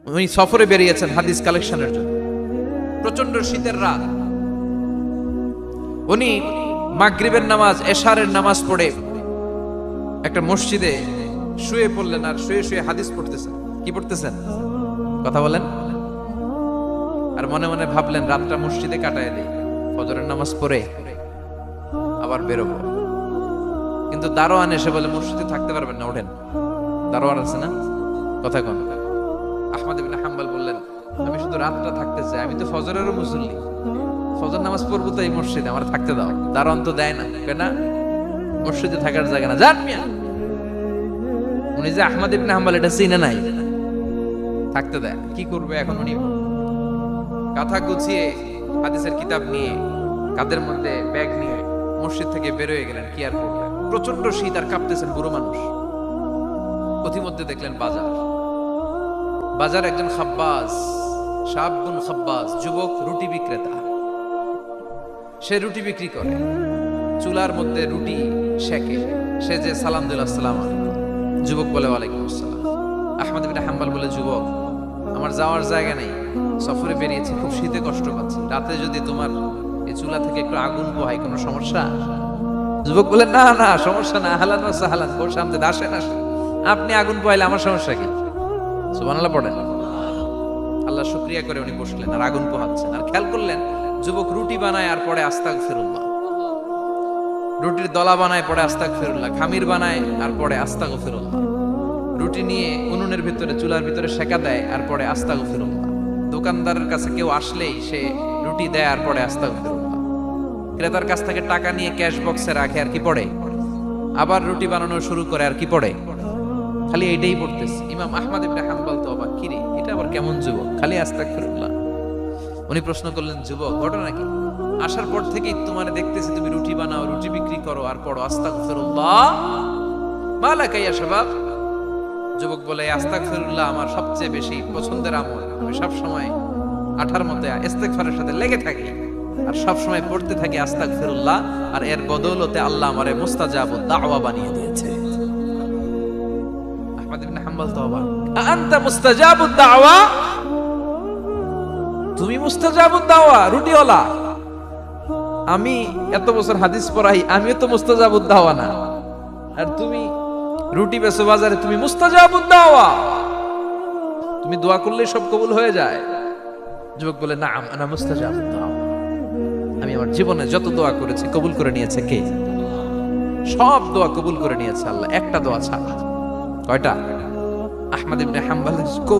উনি সফরে বেরিয়েছেন হাদিস কালেকশনের জন্য। প্রচন্ড শীতের রাত, উনি মাগরিবের নামাজ এশারের নামাজ পড়ে একটা মসজিদে শুয়ে পড়লেন, আর শুয়ে শুয়ে হাদিস পড়তেছেন। কি পড়তেছেন? কথা বলেন। আর মনে মনে ভাবলেন রাতটা মসজিদে কাটায় দেই, ফজরের নামাজ পড়ে আবার বেরোবো। কিন্তু দারোয়ান এসে বলে মসজিদে থাকতে পারবেন না, ওঠেন। দারোয়ান আছে না, কথা কোন? আহমদ ইবনে হাম্বল বললেন আমি শুধু রাতটা থাকতে চাই, আমি তো ফজরেরও মুসল্লি, ফজর নামাজ পড়বো তো এই মসজিদে, আমার থাকতে দাও। দারোয়ান তো দেয় না, কেন? মসজিদে থাকার জায়গা না, যান মিয়া। উনি যে আহমদ ইবনে হাম্বল এটা চিনে নাই, থাকতে দেয়। কি করবে এখন? উনি কাঁথা গুছিয়ে হাদিসের কিতাব নিয়ে কাঁধের মধ্যে ব্যাগ নিয়ে মসজিদ থেকে বের হয়ে গেলেন। কি আর করলেন? প্রচন্ড শীত, আর কাঁপতেছেন বুড়ো মানুষ। পথিমধ্যে দেখলেন বাজার একজন খাব্বাজ, শাবুন খাব্বাজ, যুবক রুটি বিক্রেতা। সে রুটি বিক্রি করে, চুলার মধ্যে রুটি সেকে। সে যে সালাম দিল আসসালাম আলাইকুম, যুবক বলে ওয়ালাইকুম আসসালাম। আহমদ ইবনে হাম্বল বলে যুবক আমার যাওয়ার জায়গা নেই, সফরে বেরিয়েছি, খুব শীতে কষ্ট পাচ্ছি, রাতে যদি তোমার এই চুলা থেকে একটু আগুন পোহাই কোনো সমস্যা? যুবক বলে না না সমস্যা না, আহলান ওয়া সাহলান, ওর সামনে আসেন আসেন, আপনি আগুন পোহাইলে আমার সমস্যা কি? সুবহানাল্লাহ পড়েন। আল্লাহ শুকরিয়া করে উনি বসলেন আর আগুন পোহাচ্ছেন। আর খেয়াল করলেন যুবক রুটি বানায় আর পরে আস্তাগফিরুল্লাহ, রুটির দলা বানায় পরে আস্তাগফিরুল্লাহ, খামির বানায় আর পরে আস্তাগফিরুল্লাহ, রুটি নিয়ে উনুনের ভিতরে চুলার ভিতরে সেকা দেয় আর পরে আস্তাগফিরুল্লাহ, দোকানদারের কাছে কেউ আসলেই সে রুটি দেয় আর পরে আস্তাগফিরুল্লাহ, ক্রেতার কাছ থেকে টাকা নিয়ে ক্যাশ বক্সে রাখে আর কি পড়ে, আবার রুটি বানানো শুরু করে আর কি পড়ে, খালি এইটাই পড়তেছে। ইমাম আহমদ ইবনে হাম্বল তো অবাক, কি রে এটা আবার কেমন যুবক, খালি আস্তাগফিরুল্লাহ। উনি প্রশ্ন করলেন যুবক ঘটনা কি? আসার পর থেকেই তোমার দেখতেছি তুমি রুটি বানাও, রুটি বিক্রি করো আর পড়ো আস্তাগফিরুল্লাহ, মালাকা ইয়া শাবাব। যুবক বলে আস্তাগফিরুল্লাহ আমার সবচেয়ে বেশি পছন্দের আমল, আমি সব সময় আঠার মতে ইস্তেগফারের সাথে লেগে থাকি আর সব সময় পড়তে থাকি আস্তাগফিরুল্লাহ, আর এর বদৌলতে আল্লাহ আমারে মুস্তাজাবুদ দাওয়া বানিয়ে দিয়েছে। আহমদ ইবনে হাম্বল তো অবাক, আনতা মুস্তাজাবুদ দাওয়া, তুমি মুস্তাজাবুদ দাওয়া রুটিওয়ালা? আমি এত বছর হাদিস পড়াই, আমিও তো মুস্তাজাবুদ দাওয়া না, আর তুমি রুটি বেচো বাজারে, তুমি মুস্তাজাবুদ দাওয়া, তুমি দোয়া করলে সব কবুল হয়ে যায়? যুবক বলে না আনা মুস্তাজাবুদ দাওয়া, আমি আমার জীবনে যত দোয়া করেছি কবুল করে নিয়েছে কে? সব দোয়া কবুল করে নিয়েছে আল্লাহ, একটা দোয়া ছাড়া। কয়টা? আহমদ ইবনে হাম্বল